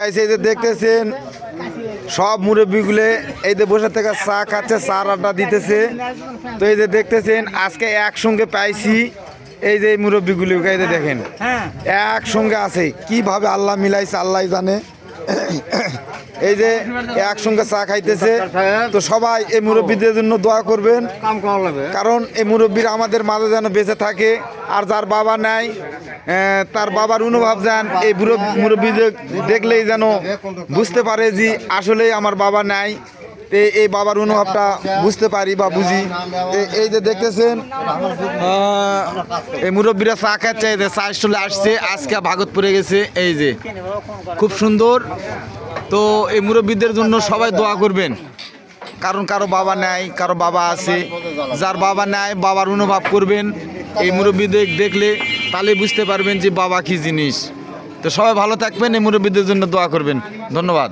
এই যে দেখতেছেন সব মুরব্বীগুলো এই যে বসে থেকে চা খাচ্ছে, চার আড্ডা দিতেছে। তো এই যে দেখতেছেন আজকে একসঙ্গে পাইছি এই যে মুরব্বীগুলো, এই যে দেখেন একসঙ্গে আছে, কিভাবে আল্লাহ মিলাইছে আল্লাহ জানে। এই যে একসঙ্গে চা খাইতেছে। তো সবাই এই মুরব্বীদের জন্য দোয়া করবেন, কারণ এই মুরব্বীরা আমাদের মাঝে যেন বেঁচে থাকে। আর যার বাবা নাই তার বাবার অনুভব যান এই মুরব্বীদের দেখলেই যেন বুঝতে পারে যে আসলেই আমার বাবা নাই, এই বাবার অনুভবটা বুঝতে পারি বা বুঝি। এই যে দেখতেছেন এই মুরব্বীরা চা খাচ্ছে, চা স্টলে আসছে, আজকে ভাগত পড়ে গেছে। এই যে খুব সুন্দর। তো এই মুরব্বীদের জন্য সবাই দোয়া করবেন, কারণ কারো বাবা নাই, কারো বাবা আছে। যার বাবা নাই বাবার অনুভব করবেন এই মুরব্বীদের দেখলে, তাহলে বুঝতে পারবেন যে বাবা কি জিনিস। তো সবাই ভালো থাকবেন, এই মুরব্বীদের জন্য দোয়া করবেন। ধন্যবাদ।